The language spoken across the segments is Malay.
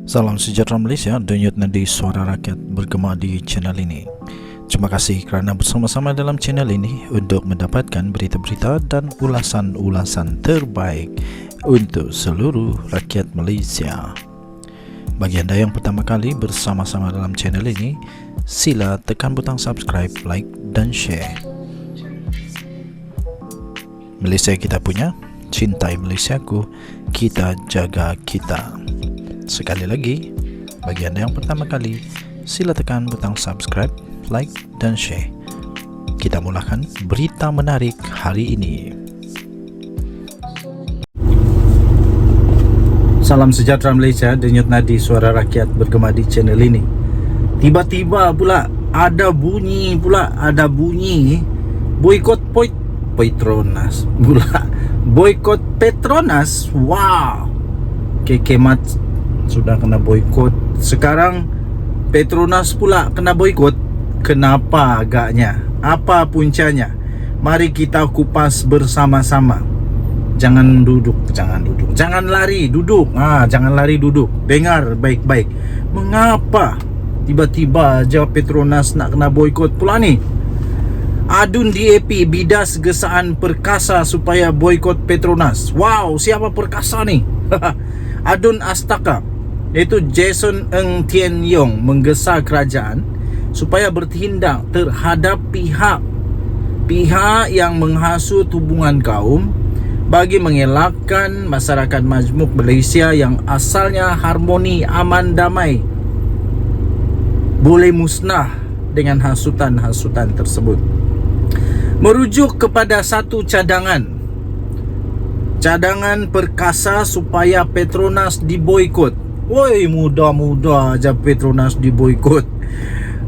Salam sejahtera Malaysia, denyut nadi suara rakyat bergema di channel ini. Terima kasih kerana bersama-sama dalam channel ini untuk mendapatkan berita-berita dan ulasan-ulasan terbaik untuk seluruh rakyat Malaysia. Bagi anda yang pertama kali bersama-sama dalam channel ini, sila tekan butang subscribe, like dan share. Malaysia kita punya, cintai Malaysiaku, kita jaga kita. Sekali lagi, bagi anda yang pertama kali, sila tekan butang subscribe, like dan share. Kita mulakan berita menarik hari ini. Salam sejahtera Malaysia, denyut nadi suara rakyat bergema di channel ini. Tiba-tiba pula ada bunyi boikot Petronas pula. Boikot Petronas. Wow. Kekemat sudah kena boikot. Sekarang Petronas pula kena boikot. Kenapa agaknya? Apa puncanya? Mari kita kupas bersama-sama. Jangan lari, duduk. Jangan lari, duduk. Dengar baik-baik. Mengapa tiba-tiba aja Petronas nak kena boikot pula ni? Adun DAP bidas gesaan perkasa supaya boikot Petronas. Wow, siapa perkasa ni? Adun Astaka, iaitu Jason Ng Tien Yong, menggesa kerajaan supaya bertindak terhadap pihak yang menghasut hubungan kaum bagi mengelakkan masyarakat majmuk Malaysia yang asalnya harmoni, aman, damai boleh musnah dengan hasutan-hasutan tersebut. Merujuk kepada satu cadangan perkasa supaya Petronas diboikot. Woi, mudah-mudah aja Petronas diboikot.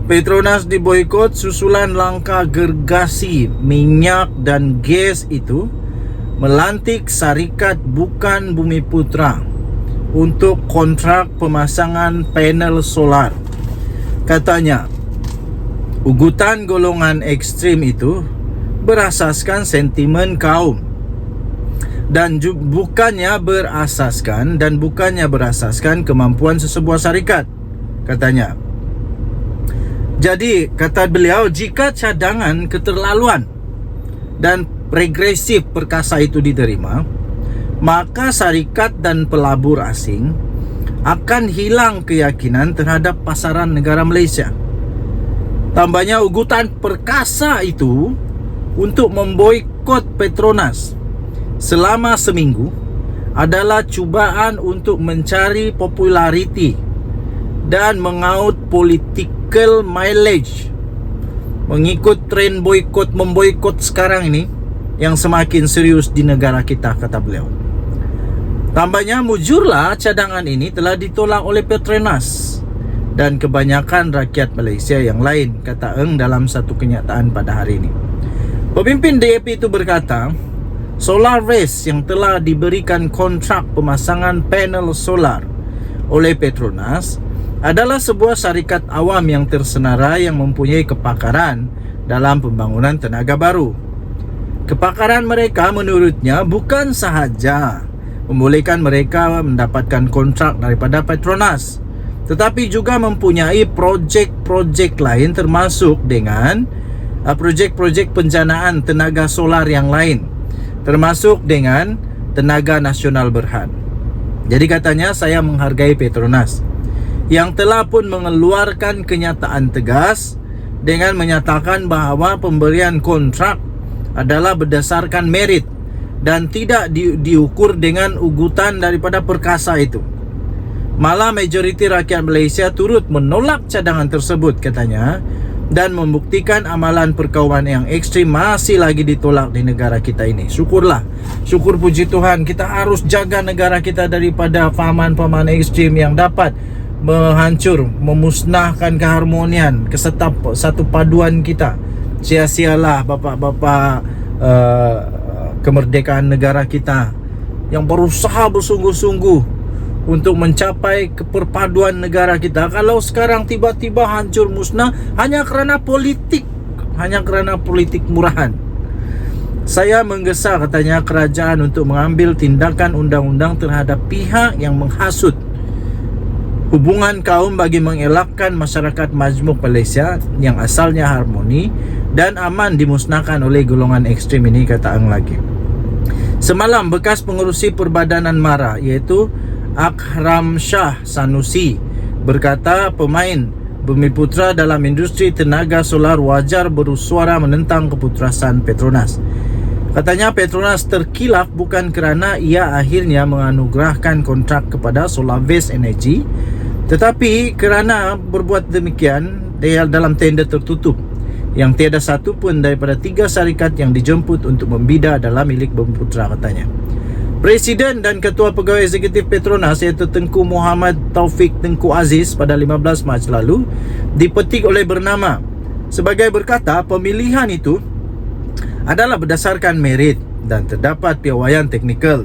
Petronas diboikot susulan langkah gergasi minyak dan gas itu melantik syarikat Bukan Bumiputra untuk kontrak pemasangan panel solar. Katanya, ugutan golongan ekstrim itu berasaskan sentimen kaum dan bukannya berasaskan kemampuan sesebuah syarikat, katanya. Jadi, kata beliau, jika cadangan keterlaluan dan regresif perkasa itu diterima, maka syarikat dan pelabur asing akan hilang keyakinan terhadap pasaran negara Malaysia. Tambahnya, ugutan perkasa itu untuk memboikot Petronas selama seminggu adalah cubaan untuk mencari populariti dan mengaut political mileage mengikut tren memboikot sekarang ini yang semakin serius di negara kita, kata beliau. Tambahnya, mujurlah cadangan ini telah ditolak oleh Petronas dan kebanyakan rakyat Malaysia yang lain, kata Eng dalam satu kenyataan pada hari ini. Pemimpin DAP itu berkata, Solar Race yang telah diberikan kontrak pemasangan panel solar oleh Petronas adalah sebuah syarikat awam yang tersenarai yang mempunyai kepakaran dalam pembangunan tenaga baru. Kepakaran mereka menurutnya bukan sahaja membolehkan mereka mendapatkan kontrak daripada Petronas, tetapi juga mempunyai projek-projek lain, termasuk dengan projek-projek penjanaan tenaga solar yang lain, termasuk dengan Tenaga Nasional Berhad. Jadi katanya, saya menghargai Petronas yang telah pun mengeluarkan kenyataan tegas dengan menyatakan bahawa pemberian kontrak adalah berdasarkan merit dan tidak diukur dengan ugutan daripada perkasa itu. Malah majoriti rakyat Malaysia turut menolak cadangan tersebut, katanya, dan membuktikan amalan perkauman yang ekstrim masih lagi ditolak di negara kita ini. Syukurlah, syukur puji Tuhan, kita harus jaga negara kita daripada fahaman-fahaman ekstrim yang dapat memusnahkan keharmonian, satu paduan kita. Sia-sialah bapak-bapak kemerdekaan negara kita yang berusaha bersungguh-sungguh untuk mencapai keperpaduan negara kita, kalau sekarang tiba-tiba hancur musnah hanya kerana politik murahan. Saya menggesa, katanya, kerajaan untuk mengambil tindakan undang-undang terhadap pihak yang menghasut hubungan kaum bagi mengelakkan masyarakat majmuk Malaysia yang asalnya harmoni dan aman dimusnahkan oleh golongan ekstrim ini, kata Ang lagi. Semalam bekas pengerusi Perbadanan MARA iaitu Akram Shah Sanusi berkata pemain Bumiputra dalam industri tenaga solar wajar bersuara menentang keputusan Petronas. Katanya Petronas terkilaf bukan kerana ia akhirnya menganugerahkan kontrak kepada Solarvest Energy, tetapi kerana berbuat demikian dalam tender tertutup yang tiada satu pun daripada 3 syarikat yang dijemput untuk membida adalah milik Bumiputra, katanya. Presiden dan Ketua Pegawai Eksekutif Petronas iaitu Tengku Muhammad Taufik Tengku Aziz pada 15 Mac lalu dipetik oleh Bernama sebagai berkata pemilihan itu adalah berdasarkan merit dan terdapat piawaian teknikal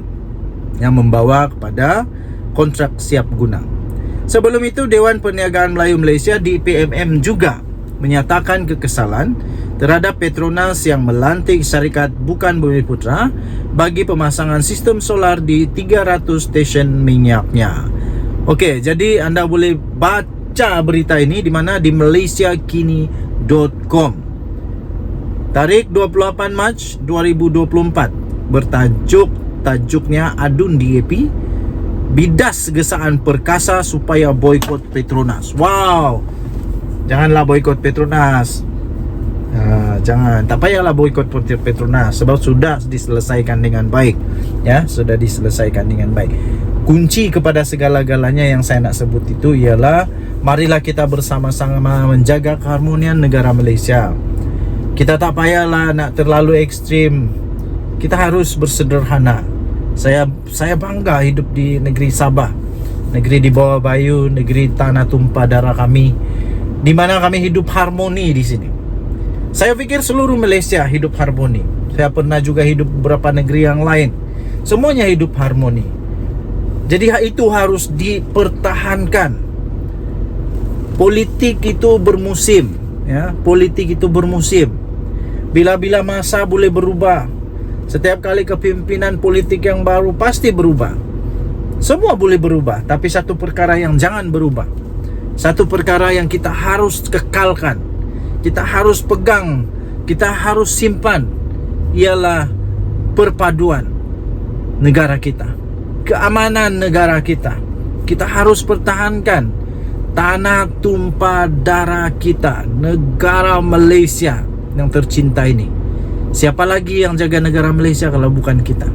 yang membawa kepada kontrak siap guna. Sebelum itu, Dewan Perniagaan Melayu Malaysia DPMM juga menyatakan kekesalan terhadap Petronas yang melantik syarikat bukan Bumiputra bagi pemasangan sistem solar di 300 stesen minyaknya. Okey, jadi anda boleh baca berita ini di mana di malaysiakini.com. Tarik 28 Mac 2024 tajuknya Adun DAP bidas gesaan perkasa supaya boikot Petronas. Wow. Janganlah boikot Petronas. Jangan, tak payahlah boikot Petronas sebab sudah diselesaikan dengan baik. Ya, sudah diselesaikan dengan baik. Kunci kepada segala-galanya yang saya nak sebut itu ialah marilah kita bersama-sama menjaga keharmonian negara Malaysia. Kita tak payahlah nak terlalu ekstrim. Kita harus bersederhana. Saya bangga hidup di negeri Sabah, negeri di bawah bayu, negeri tanah tumpah darah kami, di mana kami hidup harmoni di sini. Saya fikir seluruh Malaysia hidup harmoni. Saya pernah juga hidup beberapa negeri yang lain. Semuanya hidup harmoni. Jadi itu harus dipertahankan. Politik itu bermusim, ya. Politik itu bermusim. Bila-bila masa boleh berubah. Setiap kali kepimpinan politik yang baru pasti berubah. Semua boleh berubah, tapi satu perkara yang jangan berubah, satu perkara yang kita harus kekalkan, kita harus pegang, kita harus simpan, ialah perpaduan negara kita, keamanan negara kita. Kita harus pertahankan tanah tumpah darah kita, negara Malaysia yang tercinta ini. Siapa lagi yang jaga negara Malaysia kalau bukan kita?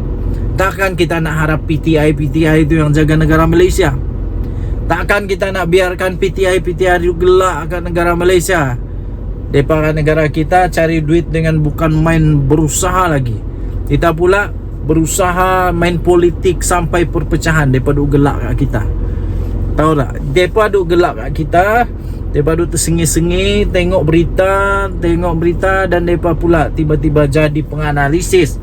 Takkan kita nak harap PTI itu yang jaga negara Malaysia. Takkan kita nak biarkan PTI itu gelak kat negara Malaysia. Daripada negara kita cari duit dengan bukan main berusaha lagi. Kita pula berusaha main politik sampai perpecahan daripada gelak kat kita. Tahu tak? Daripada gelak kat kita, daripada tersengih-sengih tengok berita dan mereka pula tiba-tiba jadi penganalisis,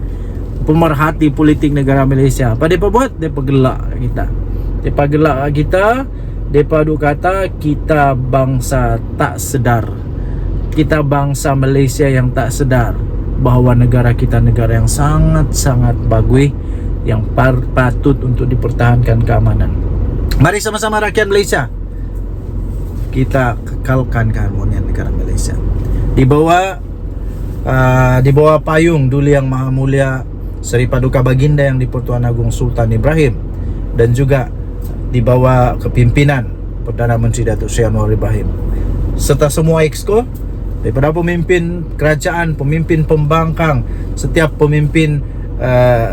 pemerhati politik negara Malaysia. Apa mereka buat? Mereka gelak kita. Mereka gelak kita. Mereka kata kita bangsa tak sedar, kita bangsa Malaysia yang tak sedar bahawa negara kita negara yang sangat-sangat bagus, yang patut untuk dipertahankan keamanan. Mari sama-sama rakyat Malaysia kita kekalkan keharmonian negara Malaysia di bawah payung Duli Yang Maha Mulia Seri Paduka Baginda Yang di-Pertuan Agong Sultan Ibrahim, dan juga di bawah kepimpinan Perdana Menteri Datuk Seri Anwar Ibrahim serta semua exco, daripada pemimpin kerajaan, pemimpin pembangkang, setiap pemimpin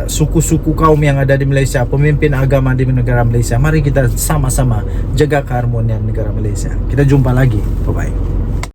suku-suku kaum yang ada di Malaysia, pemimpin agama di negara Malaysia. Mari kita sama-sama jaga keharmonian negara Malaysia. Kita jumpa lagi. Bye-bye.